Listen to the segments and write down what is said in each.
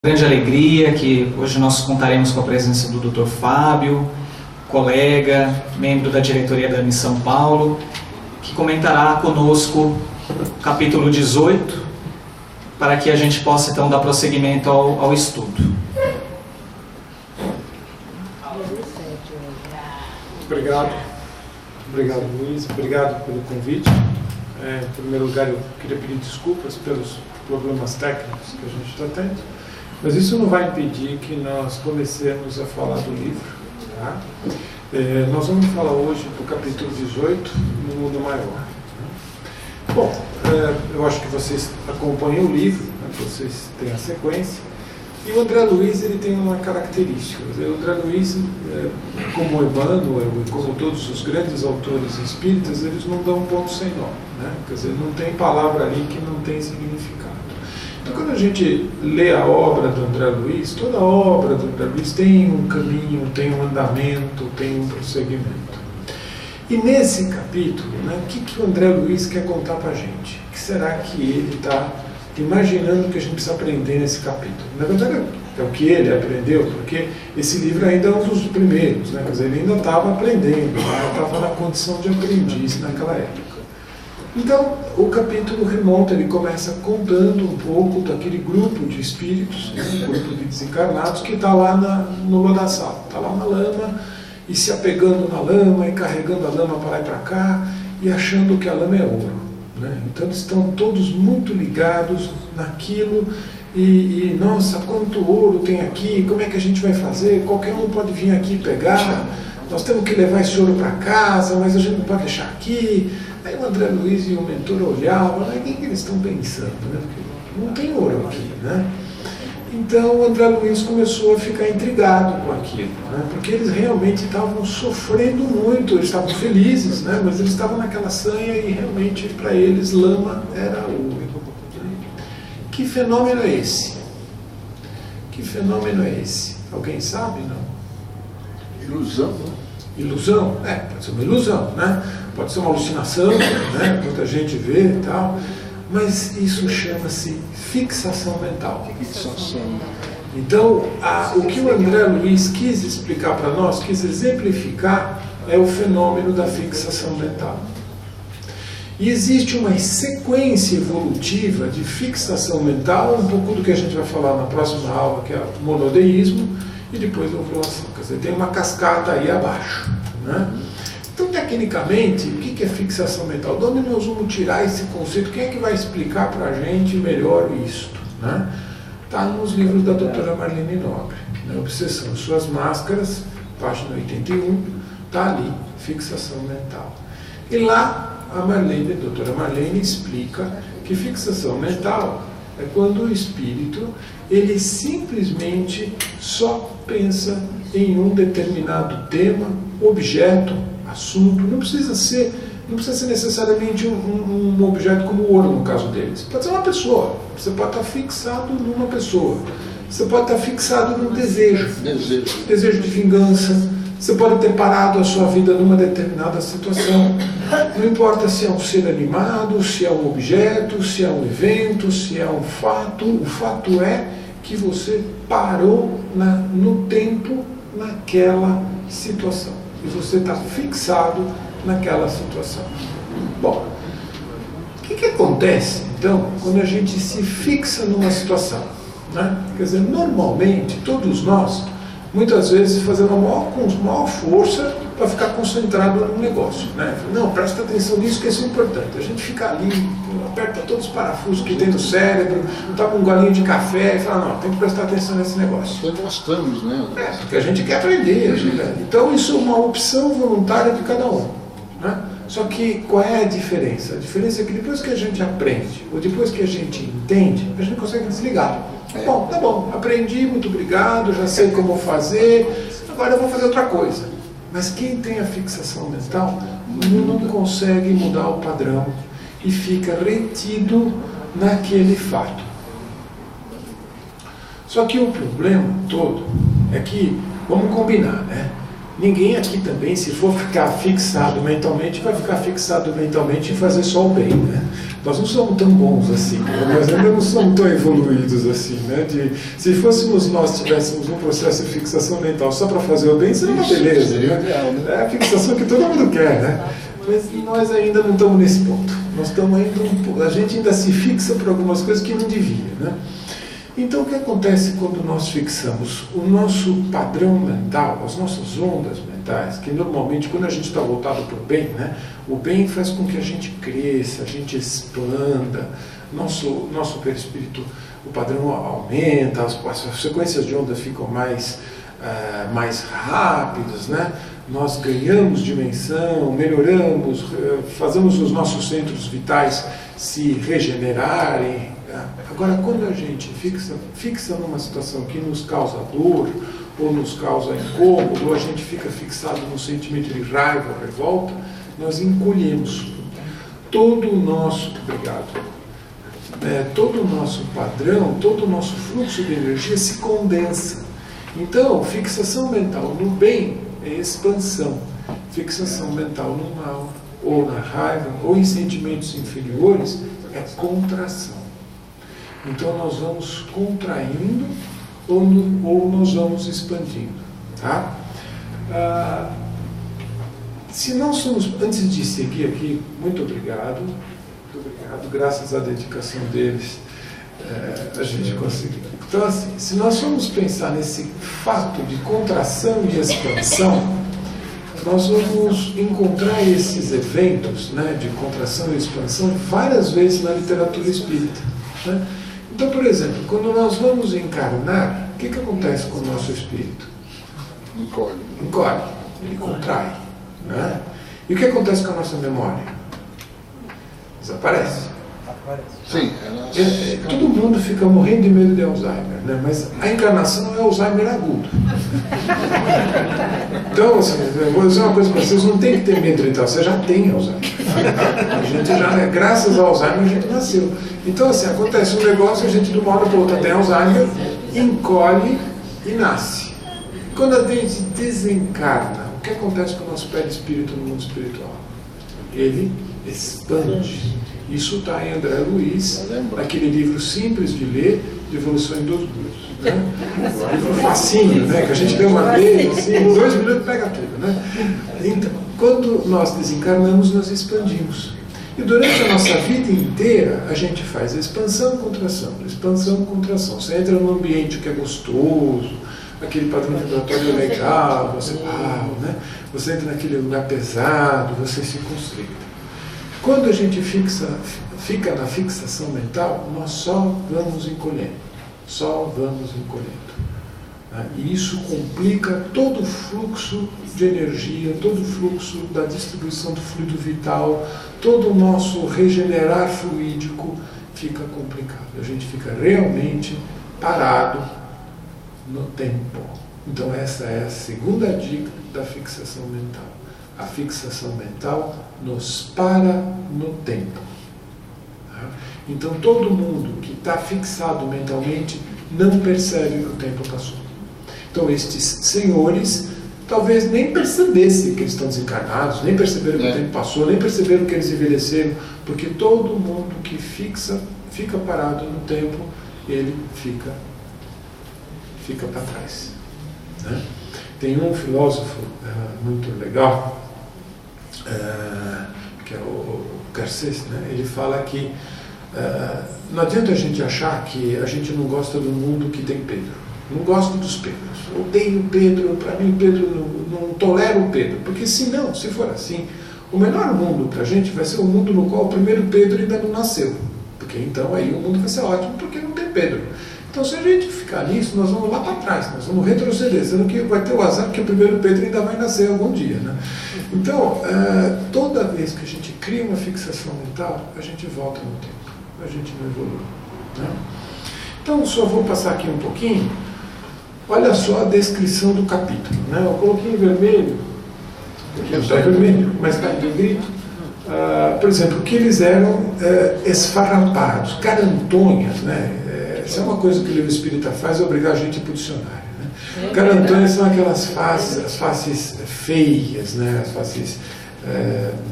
Grande alegria que hoje nós contaremos com a presença do Dr. Fábio, colega, membro da diretoria da Missão Paulo, que comentará conosco o capítulo 18, para que a gente possa então dar prosseguimento ao estudo. Obrigado, Luiz, obrigado pelo convite. Em primeiro lugar, eu queria pedir desculpas pelos problemas técnicos que a gente está tendo. Mas isso não vai impedir que nós comecemos a falar do livro. Tá? Nós vamos falar hoje do capítulo 18, No Mundo Maior. Bom, eu acho que vocês acompanham o livro, né? Vocês têm a sequência. E o André Luiz ele tem uma característica. O André Luiz, como Emmanuel e como todos os grandes autores espíritas, eles não dão ponto sem nó. Né? Quer dizer, não tem palavra ali que não tem significado. Então, quando a gente lê a obra do André Luiz, toda a obra do André Luiz tem um caminho, tem um andamento, tem um prosseguimento. E nesse capítulo, né, o que o André Luiz quer contar para a gente? O que será que ele está imaginando que a gente precisa aprender nesse capítulo? Na verdade, é o que ele aprendeu, porque esse livro ainda é um dos primeiros, né? Quer dizer, ele ainda estava aprendendo, né? Estava na condição de aprendiz naquela época. Então, o capítulo remonta, ele começa contando um pouco daquele grupo de espíritos, um grupo de desencarnados, que está lá no lodaçal, está lá na lama, e se apegando na lama, e carregando a lama para lá e para cá, e achando que a lama é ouro. Né? Então, eles estão todos muito ligados naquilo, e nossa, quanto ouro tem aqui, como é que a gente vai fazer? Qualquer um pode vir aqui pegar, nós temos que levar esse ouro para casa, mas a gente não pode deixar aqui. Aí o André Luiz e o mentor olhavam, né? O que eles estão pensando? Né? Porque não tem ouro aqui. Né? Então o André Luiz começou a ficar intrigado com aquilo, né? Porque eles realmente estavam sofrendo muito, eles estavam felizes, né? Mas eles estavam naquela sanha e realmente para eles lama era ouro. Que fenômeno é esse? Que fenômeno é esse? Alguém sabe, não? Ilusão. Ilusão? Pode ser uma ilusão, né? Pode ser uma alucinação, né? Muita gente vê e tal, mas isso chama-se fixação mental. Fixação. Então, o que o André Luiz quis explicar para nós, quis exemplificar, é o fenômeno da fixação mental. E existe uma sequência evolutiva de fixação mental, um pouco do que a gente vai falar na próxima aula, que é o monodeísmo, e depois a evolução. Quer dizer, tem uma cascata aí abaixo. Né? Então, tecnicamente, o que é fixação mental? De onde nós vamos tirar esse conceito? Quem é que vai explicar para a gente melhor isto? Né? Está nos livros da doutora Marlene Nobre. Né? Obsessão de Suas Máscaras, página 81, está ali, fixação mental. E lá, a doutora Marlene explica que fixação mental é quando o espírito ele simplesmente só pensa em um determinado tema, objeto, assunto. Não precisa ser necessariamente um objeto como o ouro, no caso deles. Pode ser uma pessoa. Você pode estar fixado numa pessoa. Você pode estar fixado num desejo. Desejo de vingança. Você pode ter parado a sua vida numa determinada situação. Não importa se é um ser animado, se é um objeto, se é um evento, se é um fato. O fato é que você parou no tempo naquela situação. E você está fixado naquela situação. Bom, o que acontece, então, quando a gente se fixa numa situação? Né? Quer dizer, normalmente, todos nós, muitas vezes, fazemos com maior força para ficar concentrado no negócio. Né? Não, presta atenção nisso, que isso é importante. A gente fica ali, aperta todos os parafusos que tem no cérebro, toma um golinho de café e fala, não, tem que prestar atenção nesse negócio. Nós gostamos, né? Porque a gente quer aprender. Então isso é uma opção voluntária de cada um. Né? Só que qual é a diferença? A diferença é que depois que a gente aprende, ou depois que a gente entende, a gente consegue desligar. Bom, tá bom, aprendi, muito obrigado, já sei como fazer, agora eu vou fazer outra coisa. Mas quem tem a fixação mental não consegue mudar o padrão e fica retido naquele fato. Só que o problema todo é que, vamos combinar, né? Ninguém aqui também, se for ficar fixado mentalmente, vai ficar fixado mentalmente em fazer só o bem, né? Nós não somos tão bons assim, nós ainda não somos tão evoluídos assim, né? Se fôssemos nós, tivéssemos um processo de fixação mental só para fazer o bem, seria uma beleza, né? É a fixação que todo mundo quer, né? Mas nós ainda não estamos nesse ponto. Nós estamos ainda a gente ainda se fixa por algumas coisas que não devia, né? Então, o que acontece quando nós fixamos o nosso padrão mental, as nossas ondas mentais, que normalmente, quando a gente está voltado para o bem, né, o bem faz com que a gente cresça, a gente expanda, nosso perispírito, o padrão aumenta, as sequências de onda ficam mais rápidas, né? Nós ganhamos dimensão, melhoramos, fazemos os nossos centros vitais se regenerarem. Agora, quando a gente fixa numa situação que nos causa dor, ou nos causa incômodo, ou a gente fica fixado no sentimento de raiva ou revolta, nós encolhemos. Todo o nosso padrão, todo o nosso fluxo de energia se condensa. Então, fixação mental no bem é expansão. Fixação mental no mal, ou na raiva, ou em sentimentos inferiores, é contração. Então nós vamos contraindo ou nós vamos expandindo. Tá? Se nós somos, antes de seguir aqui, muito obrigado, graças à dedicação deles, a gente conseguiu. Então, assim, se nós formos pensar nesse fato de contração e expansão, nós vamos encontrar esses eventos, né, de contração e expansão várias vezes na literatura espírita. Né? Então, por exemplo, quando nós vamos encarnar, o que acontece com o nosso espírito? Encolhe, ele contrai. Né? E o que acontece com a nossa memória? Desaparece. Sim, todo mundo fica morrendo de medo de Alzheimer, né? Mas a encarnação é Alzheimer agudo. Então, assim, eu vou dizer uma coisa para vocês, não tem que ter medo de tal, você já tem Alzheimer. A gente já, né? Graças ao Alzheimer, a gente nasceu. Então, assim, acontece um negócio, a gente de uma hora para outra tem Alzheimer, encolhe e nasce. Quando a gente desencarna, o que acontece com o nosso perispírito no mundo espiritual? Ele expande. Isso está em André Luiz, naquele livro simples de ler, de Evolução em 2 minutos. Né? Livro facinho, né? Que a gente deu uma vez, assim, em 2 minutos pega tudo. Né? Então, quando nós desencarnamos, nós expandimos. E durante a nossa vida inteira, a gente faz expansão e contração, expansão e contração. Você entra num ambiente que é gostoso, aquele padrão vibratório legal, você né? Você entra naquele lugar pesado, você se constricta. Quando a gente fica na fixação mental, nós só vamos encolhendo. E isso complica todo o fluxo de energia, todo o fluxo da distribuição do fluido vital, todo o nosso regenerar fluídico fica complicado. A gente fica realmente parado no tempo. Então essa é a segunda dica da fixação mental. A fixação mental nos para no tempo. Tá? Então todo mundo que está fixado mentalmente não percebe que o tempo passou. Então estes senhores talvez nem percebessem que eles estão desencarnados, nem perceberam que o tempo passou, nem perceberam que eles envelheceram, porque todo mundo que fica parado no tempo, ele fica para trás. Né? Tem um filósofo muito legal, que é o Garcês, né? Ele fala que não adianta a gente achar que a gente não gosta do mundo que tem Pedro. Não gosto dos Pedros. Odeio Pedro, para mim Pedro não tolero o Pedro. Porque se for assim, o melhor mundo para a gente vai ser o mundo no qual o primeiro Pedro ainda não nasceu. Porque então aí o mundo vai ser ótimo, porque não tem Pedro. Então se a gente ficar nisso, nós vamos lá para trás, nós vamos retroceder, sendo que vai ter o azar que o primeiro Pedro ainda vai nascer algum dia. Né? Então, toda vez que a gente cria uma fixação mental, a gente volta no tempo, a gente não evolui. Né? Então, só vou passar aqui um pouquinho. Olha só a descrição do capítulo. Né? Eu coloquei em vermelho, aqui não está em vermelho, mas está em negrito. Por exemplo, que eles eram esfarrapados, carantonhas, né? Isso é uma coisa que o livro espírita faz, é obrigar a gente a ir para o dicionário. Né? Carantonhas são aquelas faces, as faces feias, né? As faces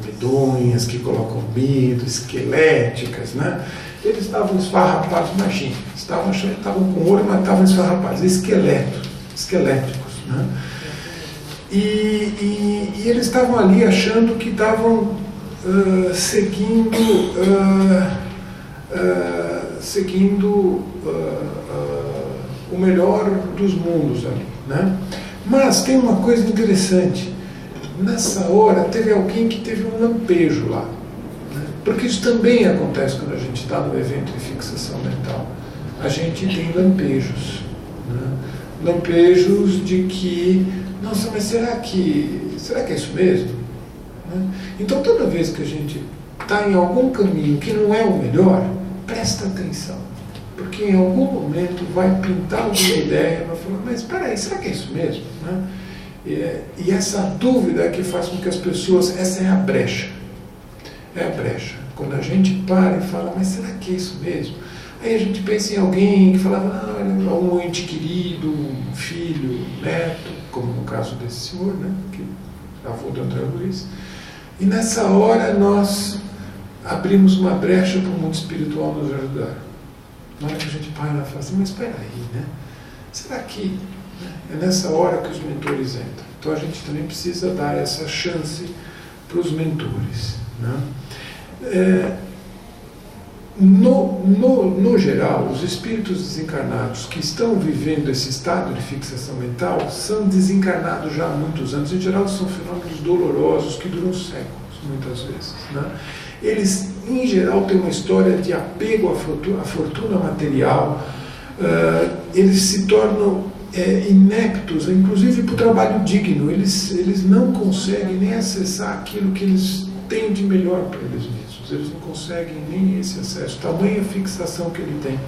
medonhas, que colocam medo, esqueléticas, né? Eles estavam esfarrapados, imagina, estavam com ouro, mas estavam esfarrapados, esqueléticos, né? E eles estavam ali achando que estavam seguindo o melhor dos mundos ali, né? Mas tem uma coisa interessante. Nessa hora teve alguém que teve um lampejo lá, né? Porque isso também acontece quando a gente está no evento de fixação mental. A gente tem lampejos, né? Lampejos de que, nossa, mas será que é isso mesmo? Né? Então toda vez que a gente está em algum caminho que não é o melhor, presta atenção, porque em algum momento vai pintar alguma ideia, vai falar, mas espera aí, será que é isso mesmo? Né? E essa dúvida é que faz com que as pessoas, essa é a brecha. Quando a gente para e fala, mas será que é isso mesmo? Aí a gente pensa em alguém que falava, um ente querido, um filho, neto, como no caso desse senhor, né, que é avô do André Luiz. E nessa hora nós abrimos uma brecha para o mundo espiritual nos ajudar. Na hora que a gente para e fala assim, mas espera aí, né? Será que... É nessa hora que os mentores entram. Então a gente também precisa dar essa chance para os mentores, né? No geral, os espíritos desencarnados que estão vivendo esse estado de fixação mental são desencarnados já há muitos anos. Em geral, são fenômenos dolorosos que duram séculos, muitas vezes, né? Eles, em geral, têm uma história de apego à fortuna material. Eles se tornam ineptos, inclusive para o trabalho digno. Eles não conseguem nem acessar aquilo que eles têm de melhor para eles mesmos. Eles não conseguem nem esse acesso, tamanha fixação que ele tem.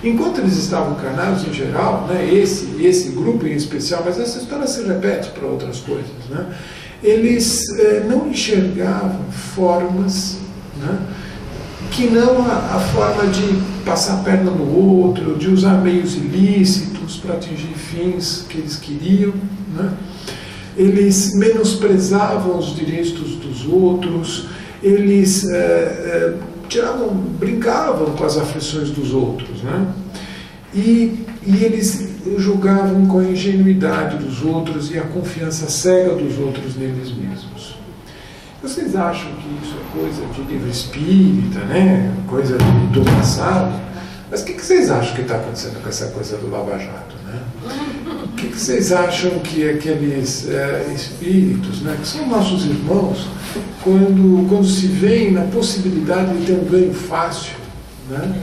Enquanto eles estavam encarnados, em geral, né, esse grupo em especial, mas essa história se repete para outras coisas, né, eles não enxergavam formas, né, que não a forma de passar a perna no outro, de usar meios ilícitos para atingir fins que eles queriam, né? Eles menosprezavam os direitos dos outros, eles brincavam com as aflições dos outros, né? E eles julgavam com a ingenuidade dos outros e a confiança cega dos outros neles mesmos. Vocês acham que isso é coisa de livro espírita, né? Coisa do passado? Mas o que vocês acham que está acontecendo com essa coisa do Lava Jato, né? O que vocês acham que aqueles espíritos, né, que são nossos irmãos, quando se veem na possibilidade de ter um ganho fácil, né?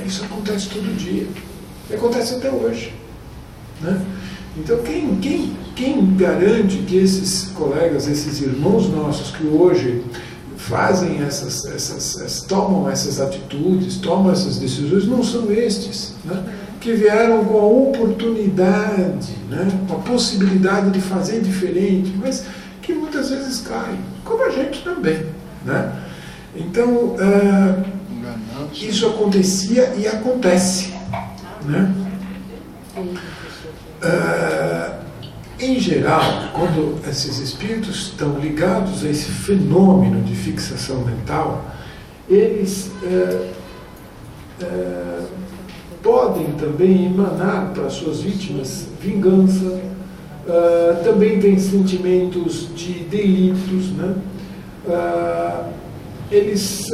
Isso acontece todo dia. E acontece até hoje, né? Então, quem garante que esses colegas, esses irmãos nossos que hoje fazem tomam essas atitudes, tomam essas decisões, não são estes, né, que vieram com a oportunidade, né, com a possibilidade de fazer diferente, mas que muitas vezes caem, como a gente também, né? Então, isso acontecia e acontece, né? Em geral, quando esses espíritos estão ligados a esse fenômeno de fixação mental, eles podem também emanar para suas vítimas vingança, também tem sentimentos de delitos, né? Eles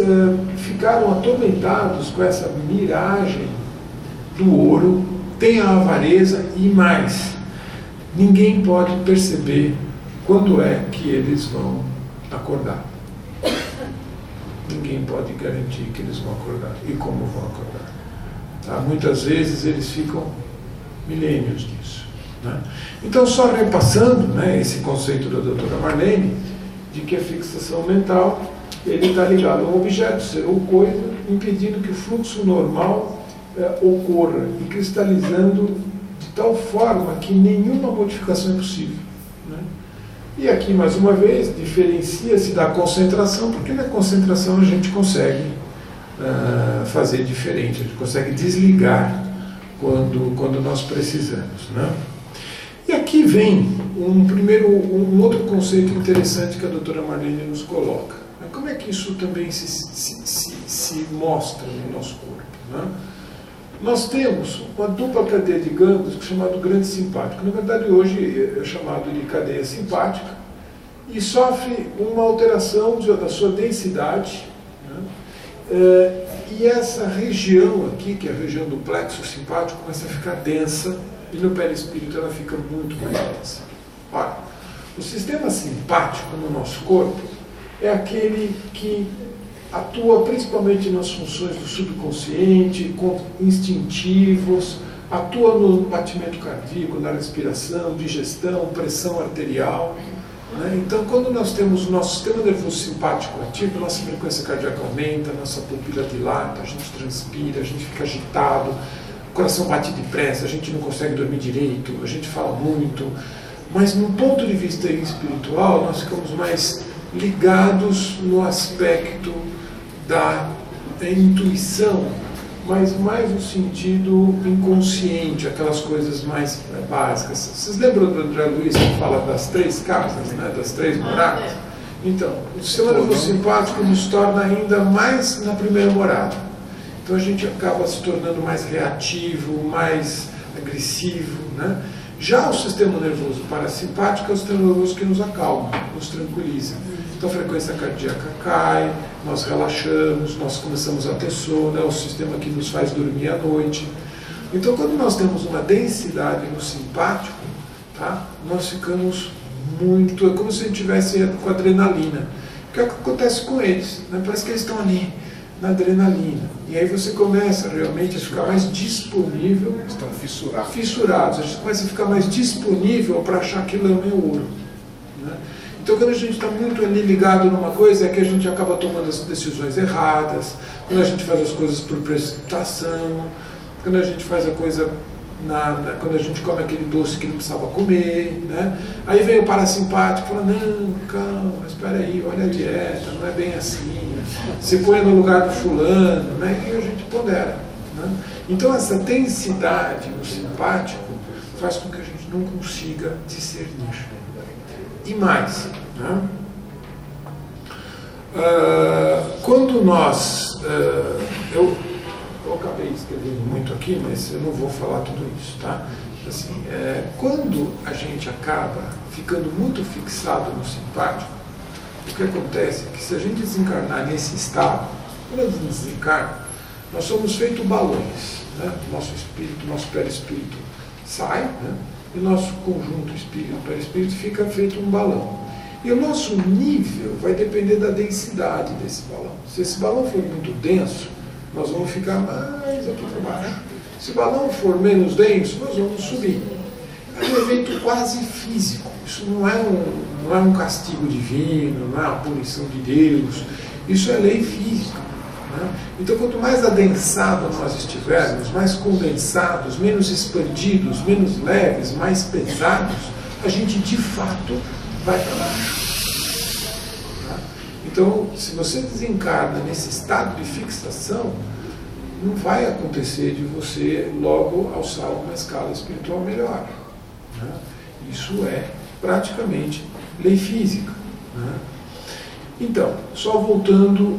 ficaram atormentados com essa miragem do ouro, tem a avareza e mais. Ninguém pode perceber quando é que eles vão acordar. Ninguém pode garantir que eles vão acordar e como vão acordar. Tá? Muitas vezes eles ficam milênios nisso, né? Então, só repassando, né, esse conceito da doutora Marlene, de que a fixação mental ele está ligado a um objeto, ser ou coisa, impedindo que o fluxo normal ocorra e cristalizando de tal forma que nenhuma modificação é possível, né? E aqui, mais uma vez, diferencia-se da concentração, porque na concentração a gente consegue fazer diferente, a gente consegue desligar quando nós precisamos, né? E aqui Aqui vem um outro conceito interessante que a doutora Marlene nos coloca. Como é que isso também se mostra no nosso corpo? Né? Nós temos uma dupla cadeia de gânglios chamada grande simpático. Na verdade, hoje é chamado de cadeia simpática e sofre uma alteração da sua densidade. Né? E essa região aqui, que é a região do plexo simpático, começa a ficar densa e no perispírito ela fica muito mais densa. Ora, o sistema simpático no nosso corpo é aquele que atua principalmente nas funções do subconsciente, instintivos, atua no batimento cardíaco, na respiração, digestão, pressão arterial. Né? Então, quando nós temos o nosso sistema nervoso simpático ativo, nossa frequência cardíaca aumenta, nossa pupila dilata, a gente transpira, a gente fica agitado, o coração bate depressa, a gente não consegue dormir direito, a gente fala muito. Mas, no ponto de vista espiritual, nós ficamos mais ligados no aspecto da intuição, mas mais no sentido inconsciente, aquelas coisas mais básicas. Vocês lembram do André Luiz que fala das 3 casas, né, das 3 moradas? Então, o sistema nervoso simpático nos torna ainda mais na primeira morada. Então a gente acaba se tornando mais reativo, mais agressivo, né? Já o sistema nervoso parasimpático é o sistema nervoso que nos acalma, nos tranquiliza. Então a frequência cardíaca cai, nós relaxamos, nós começamos a ter sono, é o sistema que nos faz dormir à noite. Então quando nós temos uma densidade no simpático, tá, nós ficamos muito... É como se a gente estivesse com adrenalina. O que acontece com eles? Né? Parece que eles estão ali, na adrenalina. E aí você começa realmente a ficar mais disponível... Estão fissurados. Fissurados. A gente começa a ficar mais disponível para achar que lama é ouro. Né? Então, quando a gente está muito ali ligado numa coisa, é que a gente acaba tomando as decisões erradas, quando a gente faz as coisas por precipitação, quando a gente faz a coisa, quando a gente come aquele doce que não precisava comer, né? Aí vem o parasimpático e fala, não, calma, espera aí, olha a dieta, não é bem assim, se põe no lugar do fulano, né? E a gente pondera. Né? Então, essa densidade no simpático faz com que a gente não consiga discernir. E mais, né? Quando nós... eu acabei escrevendo muito aqui, mas eu não vou falar tudo isso, tá? Assim, quando a gente acaba ficando muito fixado no simpático, o que acontece é que se a gente desencarnar nesse estado, quando a gente desencarna, nós somos feitos balões, né? Nosso espírito, nosso perispírito sai, né? E o nosso conjunto espírito-perispírito fica feito um balão. E o nosso nível vai depender da densidade desse balão. Se esse balão for muito denso, nós vamos ficar mais aqui para baixo. Se o balão for menos denso, nós vamos subir. É um evento quase físico. Isso não é um castigo divino, não é uma punição de Deus. Isso é lei física. Né? Então, quanto mais adensado nós estivermos, mais condensados, menos expandidos, menos leves, mais pesados, a gente de fato vai para baixo. Tá? Então, se você desencarna nesse estado de fixação, não vai acontecer de você logo alçar uma escala espiritual melhor. Né? Isso é praticamente lei física. Né? Então, só voltando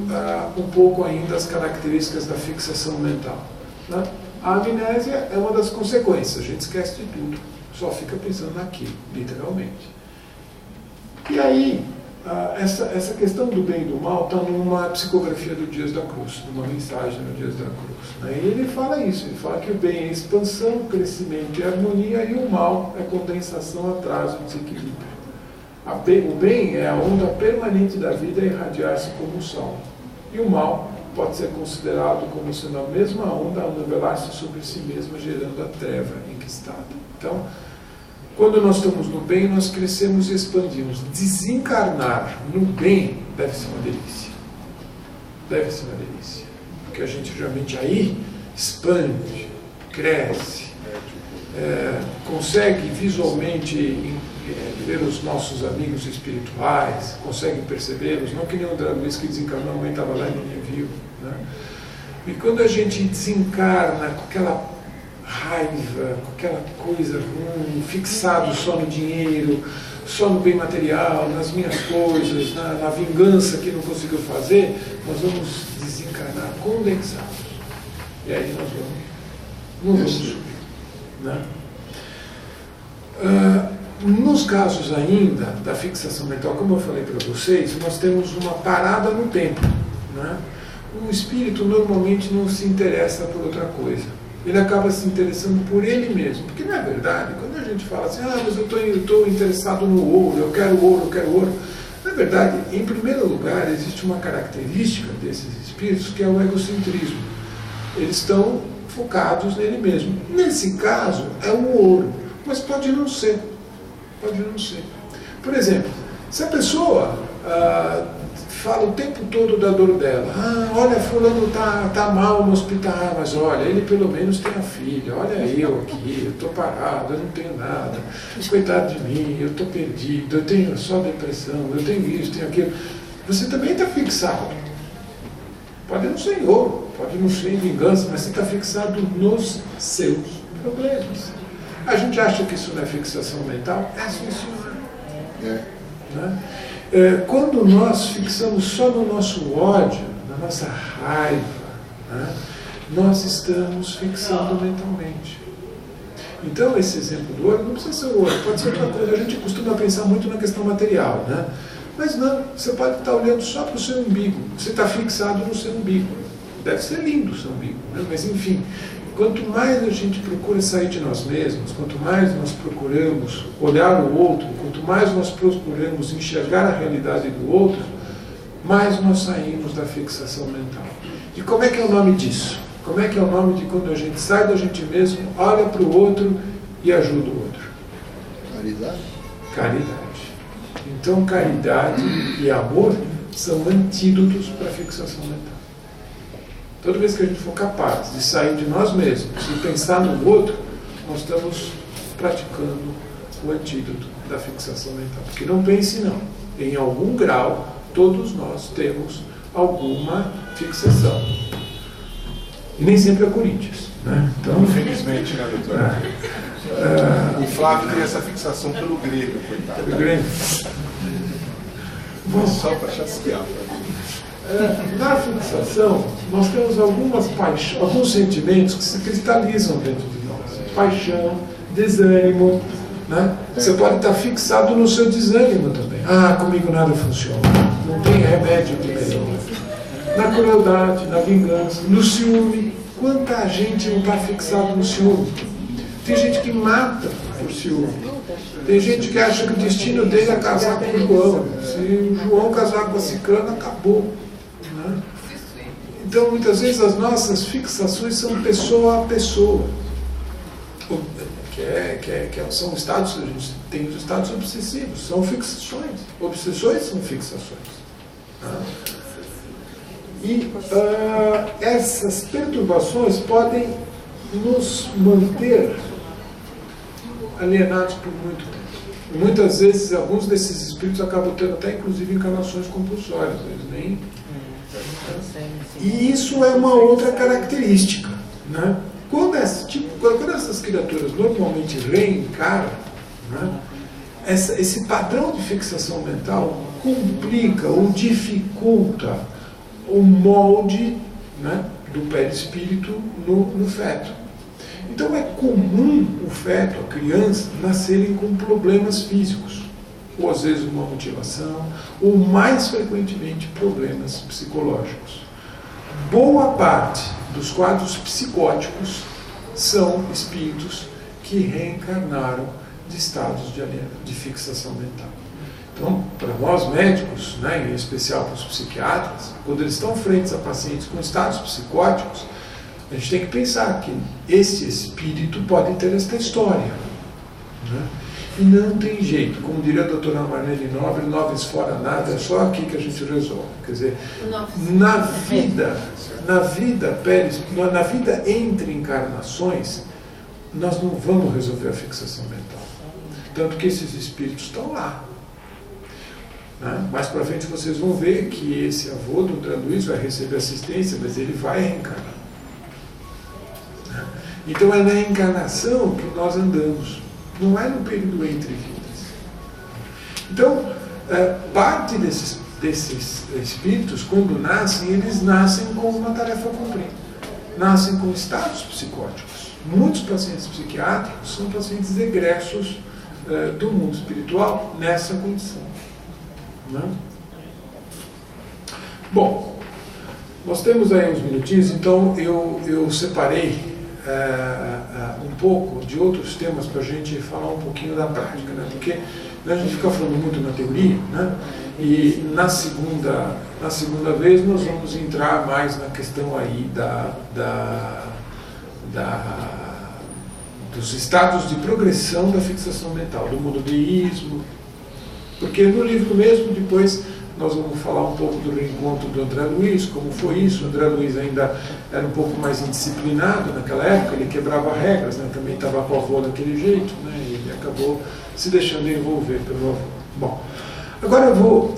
um pouco ainda às características da fixação mental. Né? A amnésia é uma das consequências, a gente esquece de tudo, só fica pensando naquilo, literalmente. E aí, essa questão do bem e do mal está numa psicografia do Dias da Cruz, numa mensagem do Dias da Cruz. Né? E ele fala isso, ele fala que o bem é expansão, crescimento e harmonia, e o mal é condensação, atraso e desequilíbrio. O bem é a onda permanente da vida a irradiar-se como o sol. E o mal pode ser considerado como sendo a mesma onda a nivelar-se sobre si mesma, gerando a treva enquistada. Então, quando nós estamos no bem, nós crescemos e expandimos. Desencarnar no bem deve ser uma delícia. Deve ser uma delícia. Porque a gente realmente aí expande, cresce, consegue visualmente ver os nossos amigos espirituais, consegue percebê-los, não que nem o André Luiz que desencarnou, a mãe estava lá e ninguém viu. Né? E quando a gente desencarna com aquela raiva, com aquela coisa ruim, fixado só no dinheiro, só no bem material, nas minhas coisas, na vingança que não conseguiu fazer, nós vamos desencarnar condensados. E aí nós não vamos subir. Né? Nos casos ainda da fixação mental, como eu falei para vocês, nós temos uma parada no tempo. Né? O espírito normalmente não se interessa por outra coisa. Ele acaba se interessando por ele mesmo. Porque não é verdade, quando a gente fala assim, mas eu estou interessado no ouro, eu quero ouro. Na verdade, em primeiro lugar, existe uma característica desses espíritos que é o egocentrismo. Eles estão focados nele mesmo. Nesse caso, é o ouro, mas pode não ser. Pode não ser. Por exemplo, se a pessoa fala o tempo todo da dor dela, olha, fulano tá mal no hospital, mas olha, ele pelo menos tem a filha, olha eu aqui, eu estou parado, eu não tenho nada, coitado de mim, eu estou perdido, eu tenho só depressão, eu tenho isso, tenho aquilo. Você também está fixado. Pode não ser em ouro, pode não ser em vingança, mas você está fixado nos seus problemas. A gente acha que isso não é fixação mental? É sim, senhor. Né? Quando nós fixamos só no nosso ódio, na nossa raiva, né, nós estamos fixando mentalmente. Então, esse exemplo do ouro não precisa ser ouro, pode ser outra coisa. A gente costuma pensar muito na questão material, né? Mas não, você pode estar olhando só para o seu umbigo. Você está fixado no seu umbigo. Deve ser lindo o seu umbigo, né? Mas enfim, quanto mais a gente procura sair de nós mesmos, quanto mais nós procuramos olhar o outro, quanto mais nós procuramos enxergar a realidade do outro, mais nós saímos da fixação mental. E como é que é o nome disso? Como é que é o nome de quando a gente sai da gente mesmo, olha para o outro e ajuda o outro? Caridade. Caridade. Então, caridade e amor são antídotos para a fixação mental. Toda vez que a gente for capaz de sair de nós mesmos e pensar no outro, nós estamos praticando o antídoto da fixação mental. Porque não pense não, em algum grau todos nós temos alguma fixação. E nem sempre é Corinthians, né? Então, infelizmente, né, doutor? O Flávio tem essa fixação pelo Grêmio, coitado. Pelo Grêmio. Bom, só para chatear. Na fixação, nós temos alguns sentimentos que se cristalizam dentro de nós. Paixão, desânimo. Né? Você pode estar fixado no seu desânimo também. Comigo nada funciona. Não tem remédio que melhore. Na crueldade, na vingança, no ciúme. Quanta gente não está fixado no ciúme? Tem gente que mata por ciúme. Tem gente que acha que o destino dele é casar com o João. Se o João casar com a ciclana, acabou. Né? Então, muitas vezes, as nossas fixações são pessoa a pessoa. São estados, a gente tem os estados obsessivos, são fixações. Obsessões são fixações. Né? E essas perturbações podem nos manter alienados por muito tempo. Muitas vezes, alguns desses espíritos acabam tendo até, inclusive, encarnações compulsórias. Eles nem... E isso é uma outra característica. Né? Quando essas criaturas normalmente reencarnam, né, esse padrão de fixação mental complica ou dificulta o molde, né, do perispírito no feto. Então é comum o feto, a criança, nascerem com problemas físicos, ou às vezes uma mutilação, ou mais frequentemente problemas psicológicos. Boa parte dos quadros psicóticos são espíritos que reencarnaram de estados de fixação mental. Então, para nós médicos, né, em especial para os psiquiatras, quando eles estão frente a pacientes com estados psicóticos, a gente tem que pensar que esse espírito pode ter esta história. Né? E não tem jeito, como diria a doutora Marlene Nobre, noves fora nada, é só aqui que a gente resolve. Quer dizer, na vida entre encarnações, nós não vamos resolver a fixação mental. Tanto que esses espíritos estão lá. Né? Mais para frente vocês vão ver que esse avô do André Luiz vai receber assistência, mas ele vai reencarnar. Né? Então é na encarnação que nós andamos, não é no período entre vidas. Então, parte desses espíritos, quando nascem, eles nascem com uma tarefa a cumprir. Nascem com estados psicóticos. Muitos pacientes psiquiátricos são pacientes egressos do mundo espiritual nessa condição. Né? Bom, nós temos aí uns minutinhos, então eu separei um pouco de outros temas para a gente falar um pouquinho da prática, né? Porque a gente fica falando muito na teoria, né? E na segunda vez nós vamos entrar mais na questão aí dos estados de progressão da fixação mental, do monodeísmo, porque no livro mesmo depois nós vamos falar um pouco do reencontro do André Luiz, como foi isso. O André Luiz ainda era um pouco mais indisciplinado naquela época, ele quebrava regras, né? Também estava com o avô daquele jeito, né? E ele acabou se deixando envolver pelo avô. Bom, agora eu vou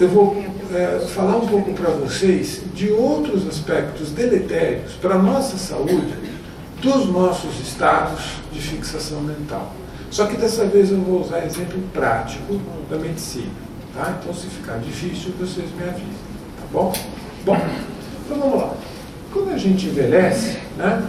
falar um pouco para vocês de outros aspectos deletérios para a nossa saúde dos nossos estados de fixação mental. Só que dessa vez eu vou usar exemplo prático da medicina. Tá? Então, se ficar difícil, vocês me avisem, tá bom? Bom, então vamos lá. Quando a gente envelhece, né,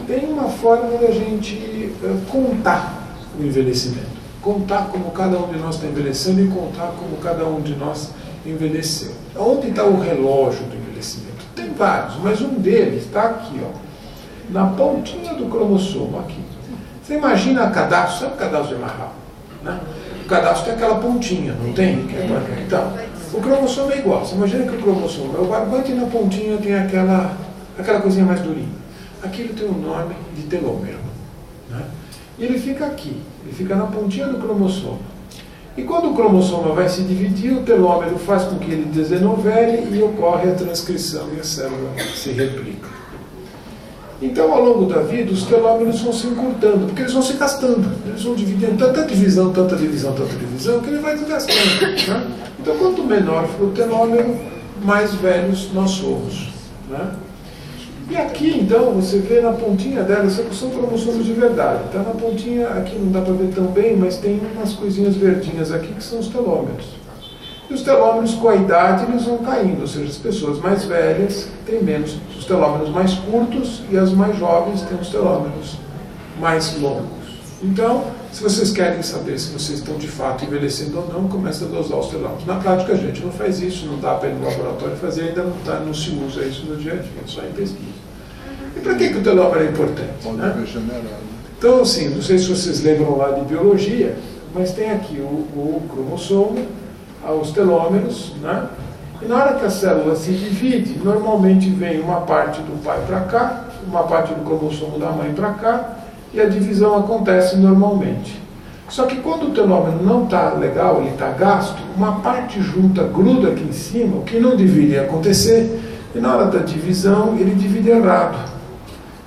tem uma forma da gente contar o envelhecimento. Contar como cada um de nós está envelhecendo e contar como cada um de nós envelheceu. Onde está o relógio do envelhecimento? Tem vários, mas um deles está aqui, ó, na pontinha do cromossomo, aqui. Você imagina cadastro, sabe o cadastro de amarrar? Né? O cadastro tem aquela pontinha, não tem? Então, o cromossomo é igual. Você imagina que o cromossomo é o barbante e na pontinha tem aquela coisinha mais durinha. Aquilo tem o nome de telômero. Né? E ele fica aqui, ele fica na pontinha do cromossomo. E quando o cromossomo vai se dividir, o telômero faz com que ele desenovele e ocorre a transcrição e a célula se replica. Então, ao longo da vida, os telômeros vão se encurtando, porque eles vão se gastando. Eles vão dividindo tanta divisão, que ele vai desgastando. Né? Então, quanto menor for o telômero, mais velhos nós somos. Né? E aqui, então, você vê na pontinha dela, são cromossomos de verdade. Tá? Na pontinha, aqui não dá para ver tão bem, mas tem umas coisinhas verdinhas aqui que são os telômeros. E os telômeros, com a idade, eles vão caindo, ou seja, as pessoas mais velhas têm menos, os telômeros mais curtos, e as mais jovens têm os telômeros mais longos. Então, se vocês querem saber se vocês estão de fato envelhecendo ou não, começa a dosar os telômeros. Na prática, a gente não faz isso, não dá para ir no laboratório fazer, ainda não se usa isso no dia a dia, só em pesquisa. E para que o telômero é importante? Né? Então, assim, não sei se vocês lembram lá de biologia, mas tem aqui o cromossomo, os telômeros, né? E na hora que a célula se divide, normalmente vem uma parte do pai para cá, uma parte do cromossomo da mãe para cá, e a divisão acontece normalmente. Só que quando o telômero não está legal, ele está gasto, uma parte junta, gruda aqui em cima, o que não deveria acontecer, e na hora da divisão ele divide errado.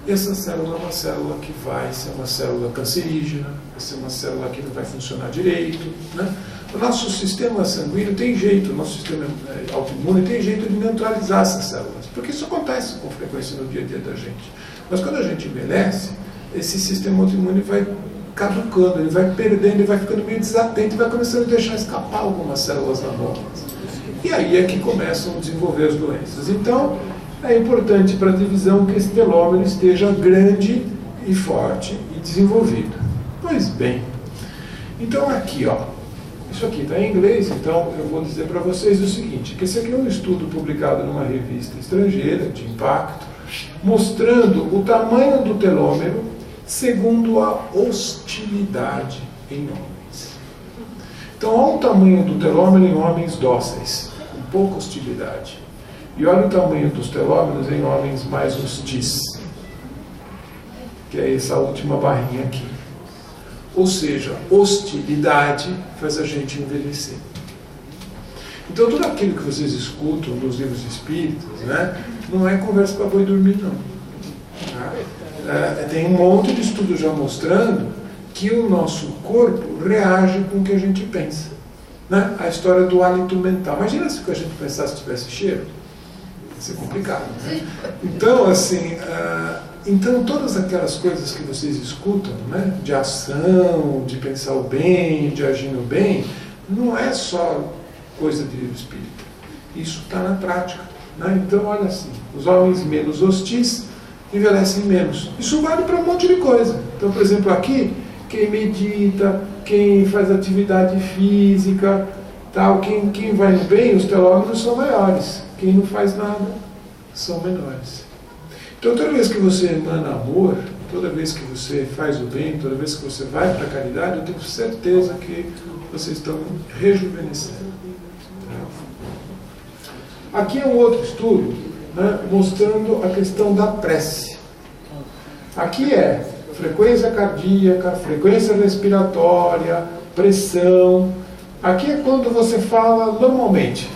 E essa célula é uma célula que vai ser uma célula cancerígena, vai ser uma célula que não vai funcionar direito. Né? O nosso sistema sanguíneo tem jeito, o nosso sistema autoimune tem jeito de neutralizar essas células, porque isso acontece com frequência no dia a dia da gente. Mas quando a gente envelhece, esse sistema autoimune vai caducando, ele vai perdendo, ele vai ficando meio desatento e vai começando a deixar escapar algumas células anômalas. E aí é que começam a desenvolver as doenças. Então, é importante para a divisão que esse telômero esteja grande e forte e desenvolvido. Pois bem, então aqui, ó, isso aqui está em inglês, então eu vou dizer para vocês o seguinte, que esse aqui é um estudo publicado numa revista estrangeira, de impacto, mostrando o tamanho do telômero segundo a hostilidade em homens. Então, olha o tamanho do telômero em homens dóceis, com pouca hostilidade. E olha o tamanho dos telômeros em homens mais hostis, que é essa última barrinha aqui. Ou seja, hostilidade faz a gente envelhecer. Então, tudo aquilo que vocês escutam nos livros espíritas, né, não é conversa para boi dormir, não. Tem um monte de estudos já mostrando que o nosso corpo reage com o que a gente pensa. Né? A história do hálito mental. Imagina se o que a gente pensasse tivesse cheiro. Ia ser complicado. Né? Então, assim, Então, todas aquelas coisas que vocês escutam, né, de ação, de pensar o bem, de agir no bem, não é só coisa de espírita. Isso está na prática. Né? Então, olha assim, os homens menos hostis envelhecem menos. Isso vale para um monte de coisa. Então, por exemplo, aqui, quem medita, quem faz atividade física, tal, quem vai no bem, os telômeros são maiores. Quem não faz nada, são menores. Então, toda vez que você emana amor, toda vez que você faz o bem, toda vez que você vai para a caridade, eu tenho certeza que vocês estão rejuvenescendo. Aqui é um outro estudo, né, mostrando a questão da prece. Aqui é frequência cardíaca, frequência respiratória, pressão. Aqui é quando você fala normalmente.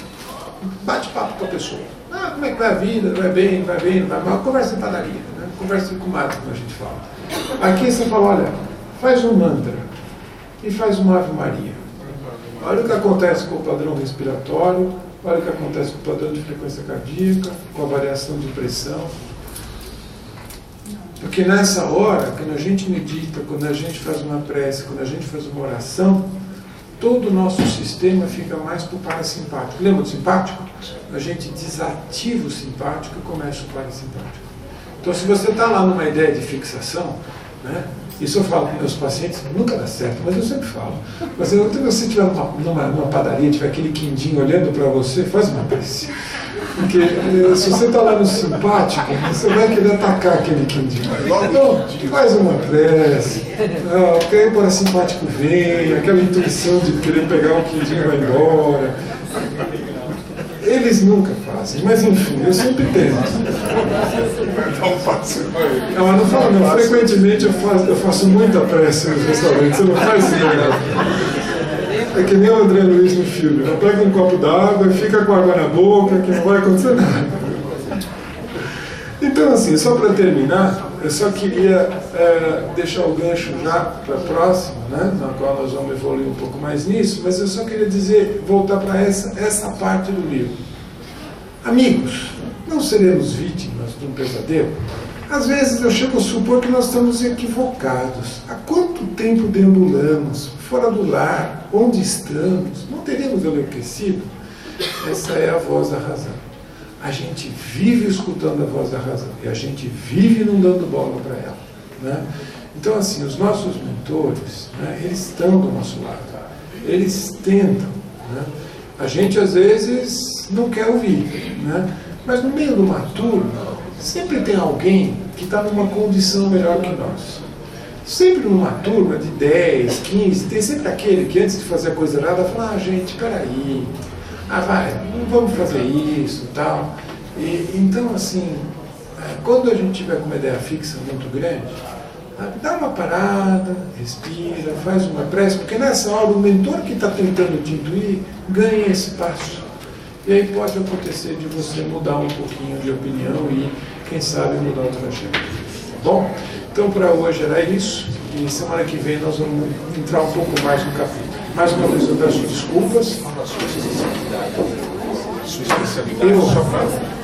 Bate papo com a pessoa. Ah, como é que vai a vida? Vai bem, vai bem, vai mal. Conversa em padaria, né? Conversa com mato, como a gente fala. Aqui você fala, olha, faz um mantra e faz uma Ave Maria. Olha o que acontece com o padrão respiratório, olha o que acontece com o padrão de frequência cardíaca, com a variação de pressão. Porque nessa hora, quando a gente medita, quando a gente faz uma prece, quando a gente faz uma oração, todo o nosso sistema fica mais para o parasimpático. Lembra do simpático? A gente desativa o simpático e começa o parasimpático. Então, se você está lá numa ideia de fixação, né, isso eu falo com meus pacientes, nunca dá certo, mas eu sempre falo. Mas quando você estiver numa padaria, tiver aquele quindinho olhando para você, faz uma prece. Porque se você está lá no simpático, você vai querer atacar aquele quindinho. Então, faz uma prece. Porque o parasimpático vem, aquela intuição de querer pegar o quindinho e vai embora. Eles nunca fazem, mas enfim, eu sempre tento. Não faço. Não fala não, frequentemente eu faço muita prece nos restaurantes, você não faz ideia. É que nem o André Luiz no filme, ela pega um copo d'água e fica com água na boca, que não vai acontecer nada. Então assim, só para terminar, eu só queria deixar o gancho já para a próxima, né, na qual nós vamos evoluir um pouco mais nisso, mas eu só queria dizer, voltar para essa parte do livro. Amigos, não seremos vítimas de um pesadelo? Às vezes eu chego a supor que nós estamos equivocados. Há quanto tempo deambulamos, fora do lar, onde estamos? Não teríamos enlouquecido? Essa é a voz da razão. A gente vive escutando a voz da razão e a gente vive não dando bola para ela. Né? Então, assim, os nossos mentores, né, eles estão do nosso lado. Eles tentam. Né? A gente, às vezes, não quer ouvir. Né? Mas no meio de uma turma, sempre tem alguém que está numa condição melhor que nós. Sempre numa turma de 10, 15, tem sempre aquele que antes de fazer a coisa errada fala, gente, peraí, vai, não vamos fazer isso e tal. Então, assim, quando a gente tiver com uma ideia fixa muito grande, dá uma parada, respira, faz uma prece, porque nessa hora o mentor que está tentando te intuir ganha esse passo. E aí pode acontecer de você mudar um pouquinho de opinião e, quem sabe, mudar o trajeto. Bom, então para hoje era isso. E semana que vem nós vamos entrar um pouco mais no capítulo. Mais uma vez eu peço desculpas.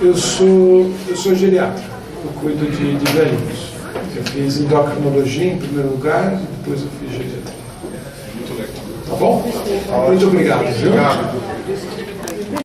Eu sou geriatra. Eu cuido de velhinhos. Eu fiz endocrinologia em primeiro lugar e depois eu fiz geriatria. Muito legal. Tá bom? Muito obrigado. Viu?